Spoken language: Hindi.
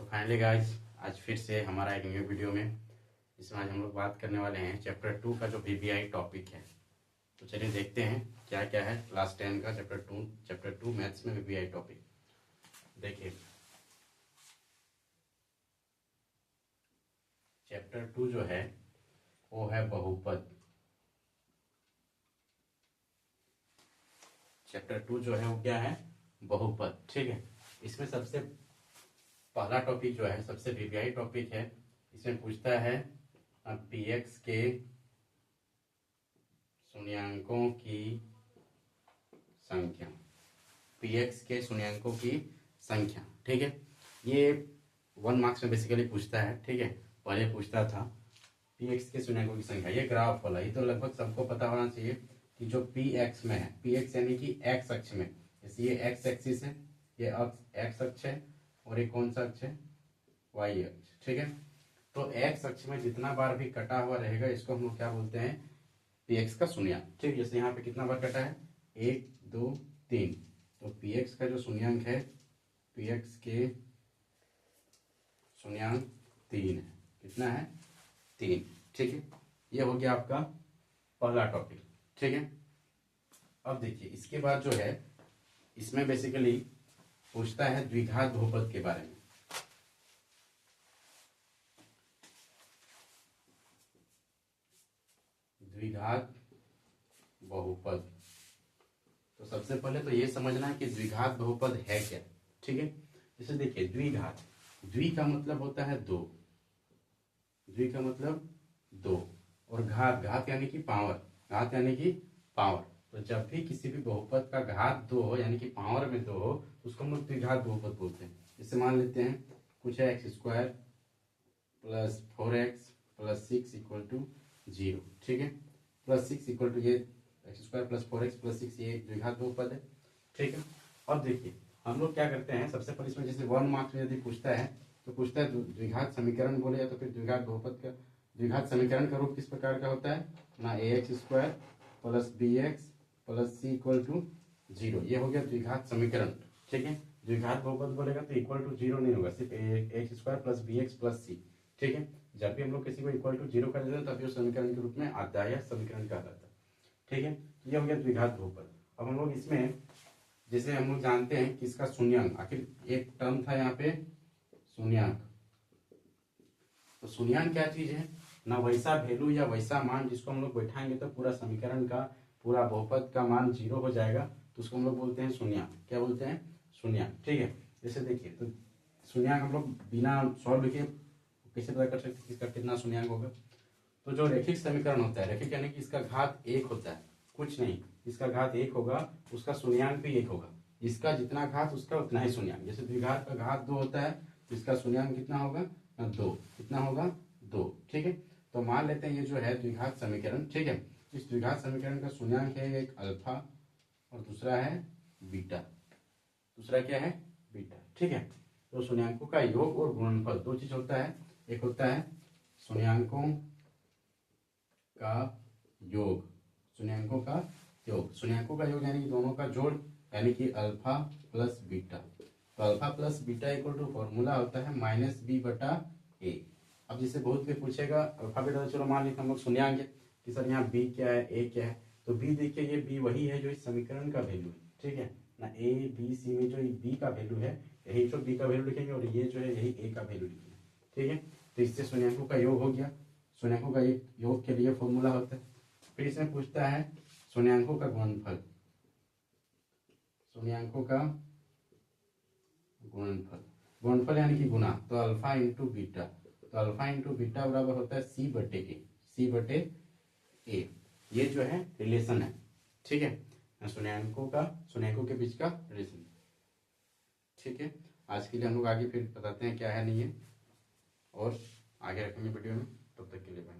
फाइनली गाइस, आज फिर से हमारा एक न्यू वीडियो में इसमें आज हम लोग बात करने वाले हैं चैप्टर 2 का जो वीवीआई टॉपिक है। तो चलिए देखते हैं क्या क्या है क्लास 10 का चैप्टर 2 मैथ्स में वीवीआई टॉपिक। देखिए चैप्टर 2 जो है वो है बहुपद। चैप्टर 2 जो है वो क्या है? बहुपद। ठीक है, इसमें सबसे पहला टॉपिक जो है सबसे वीवीआई टॉपिक है। इसमें पूछता है पीएक्स के शून्याङ्कों की संख्या। पीएक्स के शून्याङ्कों की संख्या। ठीक है, ये 1 मार्क्स में बेसिकली पूछता है। ठीक है, पहले पूछता था पीएक्स के शून्याङ्कों की संख्या। ये ग्राफ वाला, ये तो लगभग सबको पता होना चाहिए कि जो पीएक्स में है, पीएक्स यानी कि एक्स अक्ष में, जैसे ये एक्स एक्सिस है, ये एक्स अक्ष है और ये कौन सा अक्ष है? वाई अक्ष। ठीक है, तो एक्स अक्ष में जितना बार भी कटा हुआ रहेगा इसको हम लोग क्या बोलते हैं? पीएक्स का शून्याङ्क। ठीक, जैसे यहाँ पे कितना बार कटा है? 1 2 3, तो पीएक्स का जो शून्याङ्क है, पीएक्स के शून्याङ्क 3 है। कितना है? 3। ठीक है, ये हो गया आपका पहला टॉपिक। ठीक है, अब देखिए इसके बाद जो है इसमें बेसिकली पूछता है द्विघात बहुपद के बारे में। द्विघात बहुपद, तो सबसे पहले तो ये समझना है कि द्विघात बहुपद है क्या। ठीक है, जैसे देखिए द्विघात, द्वि का मतलब होता है दो, द्वि का मतलब दो, और घात, घात यानी कि पावर, घात यानी कि पावर। तो जब भी किसी भी बहुपद का घात 2 हो यानी कि पावर में 2 हो तो उसको हम लोग द्विघात बहुपद बोलते हैं। जैसे मान लेते हैं कुछ है x² plus 4x plus 6 equal to 0। ठीक है, प्लस 6 इक्वल टू ये x² प्लस 4x प्लस 6, ये द्विघात बहुपद है। ठीक है, अब देखिए हम लोग क्या करते हैं, सबसे पहले इसमें जैसे 1 मार्क्स में यदि पूछता है तो पूछता है द्विघात समीकरण बोले या तो फिर द्विघात बहुपद का द्विघात समीकरण का रूप किस प्रकार का होता है ना? ax² plus bx plus c equal to 0। ये हो गया द्विघात समीकरण। ठीक है, द्विघात बहुपद बोलेगा तो इक्वल टू 0 नहीं होगा, सिर्फ ax² plus bx plus c। ठीक है, जब भी हम लोग किसी को इक्वल टू 0 कर देते हैं तभी वो समीकरण के रूप में आता है या समीकरण कहलाता है। ठीक है, ये हो गया द्विघात बहुपद। अब हम लोग इसमें जैसे हम लोग जानते हैं कि इसका शून्याङ्क, आखिर एक टर्म था यहाँ पे शून्याङ्क। तो शून्याङ्क क्या चीज है ना? वैसा वैल्यू या वैसा मान जिसको हम लोग बैठाएंगे तो पूरा समीकरण का, पूरा बहुपद का मान 0 हो जाएगा, तो उसको हम लोग बोलते हैं शून्याङ्क। क्या बोलते हैं? शून्याङ्क। ठीक है, जैसे देखिए तो शून्याङ्क हम लोग बिना सॉल्व किए कैसे पता कर सकते हैं इसका कितना शून्याङ्क होगा? तो जो रैखिक समीकरण होता है, रैखिक यानी कि इसका घात 1 होता है, कुछ नहीं, इसका घात 1 होगा, उसका शून्याङ्क भी 1 होगा। इसका जितना घात उसका उतना ही शून्याङ्क। जैसे द्विघात का घात 2 होता है तो इसका शून्याङ्क कितना होगा ना? 2। कितना होगा? 2। ठीक है, तो मान लेते हैं ये जो है द्विघात समीकरण। ठीक है, इस द्विघात समीकरण का शून्याङ्क है एक अल्फा और दूसरा है बीटा। दूसरा क्या है? बीटा। ठीक है, तो शून्याङ्कों का योग और गुणनफल दो चीज होता है। एक होता है शून्याङ्कों का योग, शून्याङ्कों का योग, शून्याङ्कों का योग यानी कि दोनों का जोड़, यानी कि अल्फा प्लस बीटा। तो alpha plus beta equal to formula होता है -b/a। अब जैसे बहुत भी पूछेगा अल्फा बीटा, तो चलो मान लीजिए हम लोग शून्याङ्क है कि सर यहाँ b क्या है, a क्या है, तो b देखिए ये b वही है जो इस समीकरण का वैल्यू है। ठीक है ना, a b c में जो b का वैल्यू है यही जो b का वैल्यू लिखेंगे और ये जो है यही a का वैल्यू लिखेंगे। ठीक है, तो इससे शून्याङ्कों का योग हो गया। शून्याङ्कों का योग के लिए फॉर्मूला होता है। फिर इसमें पूछता है शून्याङ्कों का गुणनफल, शून्याङ्कों का गुणनफल, गुणनफल यानी कि गुना, तो अल्फा इंटू बीटा, तो अल्फा इंटू बीटा बराबर होता है c/a, c/a। ये जो है रिलेशन है। ठीक है, शून्याङ्कों के बीच का रिलेशन। ठीक है, आज के लिए हम लोग आगे फिर बताते हैं क्या है नहीं है, और आगे रखेंगे वीडियो में। तब तक के लिए बाय।